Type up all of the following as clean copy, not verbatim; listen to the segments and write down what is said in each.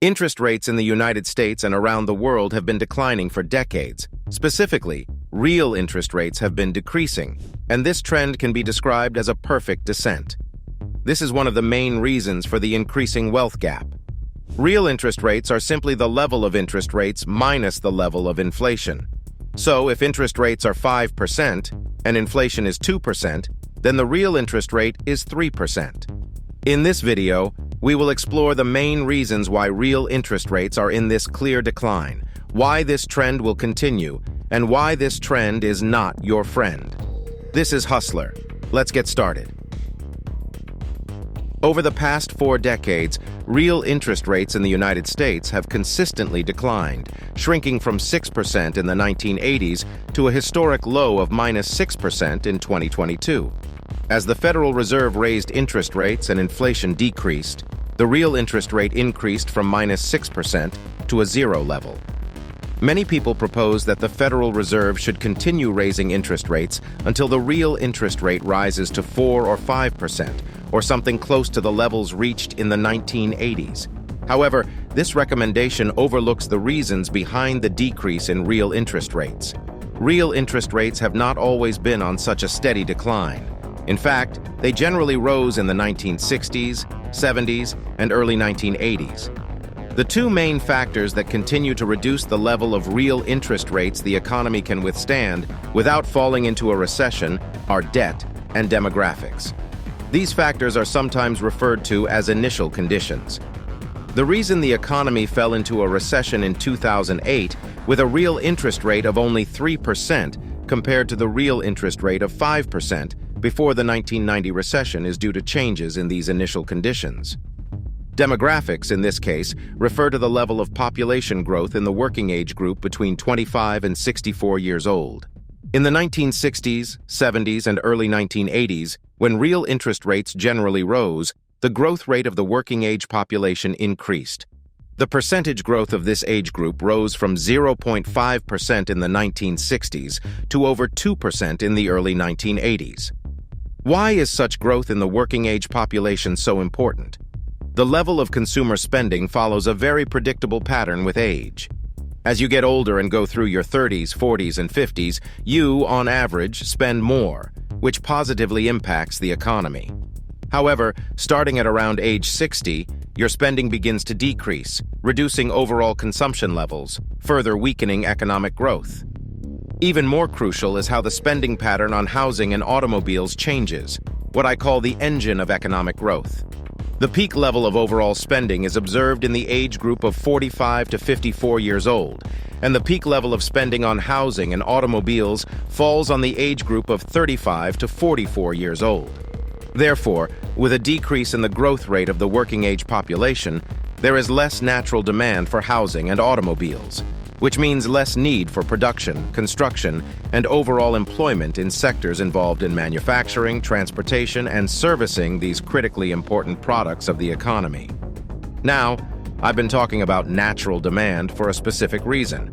Interest rates in the United States and around the world have been declining for decades. Specifically, real interest rates have been decreasing, and this trend can be described as a perfect descent. This is one of the main reasons for the increasing wealth gap. Real interest rates are simply the level of interest rates minus the level of inflation. So, if interest rates are 5% and inflation is 2%, then the real interest rate is 3%. In this video, we will explore the main reasons why real interest rates are in this clear decline, why this trend will continue, and why this trend is not your friend. This is Hustler. Let's get started. Over the past 4 decades, real interest rates in the United States have consistently declined, shrinking from 6% in the 1980s to a historic low of -6% in 2022. As the Federal Reserve raised interest rates and inflation decreased, the real interest rate increased from -6% to a zero level. Many people propose that the Federal Reserve should continue raising interest rates until the real interest rate rises to 4 or 5%, or something close to the levels reached in the 1980s. However, this recommendation overlooks the reasons behind the decrease in real interest rates. Real interest rates have not always been on such a steady decline. In fact, they generally rose in the 1960s, 70s, and early 1980s. The two main factors that continue to reduce the level of real interest rates the economy can withstand without falling into a recession are debt and demographics. These factors are sometimes referred to as initial conditions. The reason the economy fell into a recession in 2008 with a real interest rate of only 3% compared to the real interest rate of 5% before the 1990 recession is due to changes in these initial conditions. Demographics, in this case, refer to the level of population growth in the working age group between 25 and 64 years old. In the 1960s, 70s, and early 1980s, when real interest rates generally rose, the growth rate of the working age population increased. The percentage growth of this age group rose from 0.5% in the 1960s to over 2% in the early 1980s. Why is such growth in the working age population so important? The level of consumer spending follows a very predictable pattern with age. As you get older and go through your 30s, 40s, and 50s, you, on average, spend more, which positively impacts the economy. However, starting at around age 60, your spending begins to decrease, reducing overall consumption levels, further weakening economic growth. Even more crucial is how the spending pattern on housing and automobiles changes, what I call the engine of economic growth. The peak level of overall spending is observed in the age group of 45 to 54 years old, and the peak level of spending on housing and automobiles falls on the age group of 35 to 44 years old. Therefore, with a decrease in the growth rate of the working age population, there is less natural demand for housing and automobiles, which means less need for production, construction, and overall employment in sectors involved in manufacturing, transportation, and servicing these critically important products of the economy. Now, I've been talking about natural demand for a specific reason.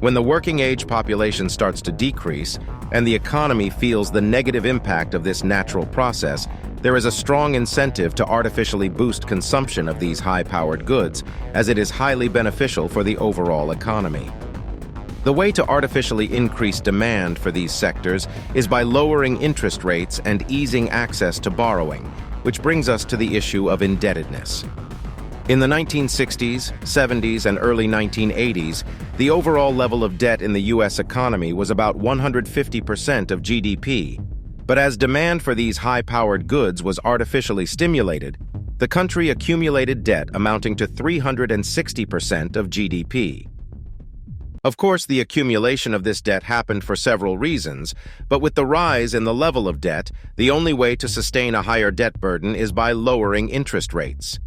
When the working age population starts to decrease and the economy feels the negative impact of this natural process, there is a strong incentive to artificially boost consumption of these high-powered goods, as it is highly beneficial for the overall economy. The way to artificially increase demand for these sectors is by lowering interest rates and easing access to borrowing, which brings us to the issue of indebtedness. In the 1960s, 70s, and early 1980s, the overall level of debt in the U.S. economy was about 150% of GDP. But as demand for these high-powered goods was artificially stimulated, the country accumulated debt amounting to 360% of GDP. Of course, the accumulation of this debt happened for several reasons, but with the rise in the level of debt, the only way to sustain a higher debt burden is by lowering interest rates.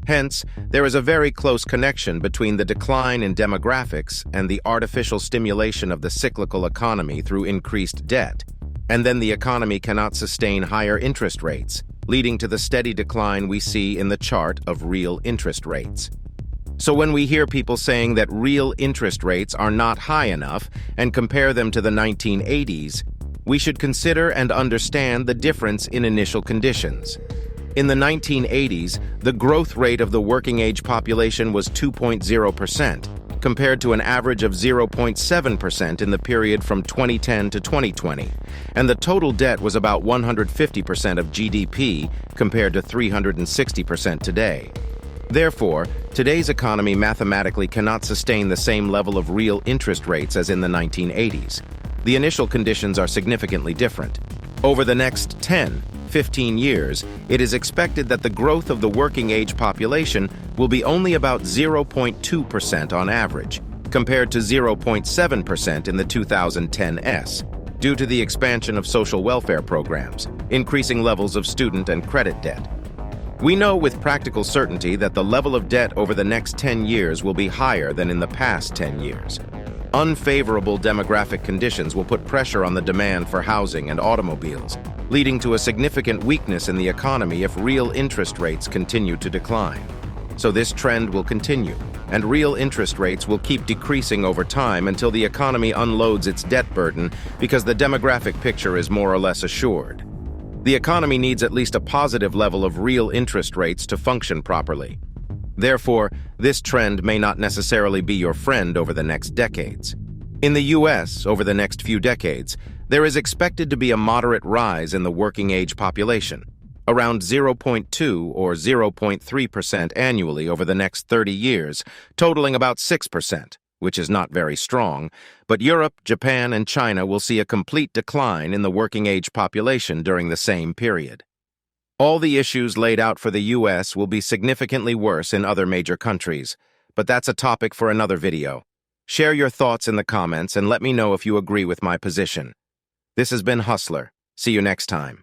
Hence, there is a very close connection between the decline in demographics and the artificial stimulation of the cyclical economy through increased debt, and then the economy cannot sustain higher interest rates, leading to the steady decline we see in the chart of real interest rates. So when we hear people saying that real interest rates are not high enough and compare them to the 1980s, we should consider and understand the difference in initial conditions. In the 1980s, the growth rate of the working-age population was 2.0%, compared to an average of 0.7% in the period from 2010 to 2020, and the total debt was about 150% of GDP compared to 360% today. Therefore, today's economy mathematically cannot sustain the same level of real interest rates as in the 1980s. The initial conditions are significantly different. Over the next 10-15 years, it is expected that the growth of the working-age population will be only about 0.2% on average, compared to 0.7% in the 2010s, due to the expansion of social welfare programs, increasing levels of student and credit debt. We know with practical certainty that the level of debt over the next 10 years will be higher than in the past 10 years. Unfavorable demographic conditions will put pressure on the demand for housing and automobiles, leading to a significant weakness in the economy if real interest rates continue to decline. So this trend will continue, and real interest rates will keep decreasing over time until the economy unloads its debt burden because the demographic picture is more or less assured. The economy needs at least a positive level of real interest rates to function properly. Therefore, this trend may not necessarily be your friend over the next decades. In the US, over the next few decades, there is expected to be a moderate rise in the working-age population, around 0.2 or 0.3% annually over the next 30 years, totaling about 6%, which is not very strong, but Europe, Japan, and China will see a complete decline in the working-age population during the same period. All the issues laid out for the US will be significantly worse in other major countries, but that's a topic for another video. Share your thoughts in the comments and let me know if you agree with my position. This has been Hustler. See you next time.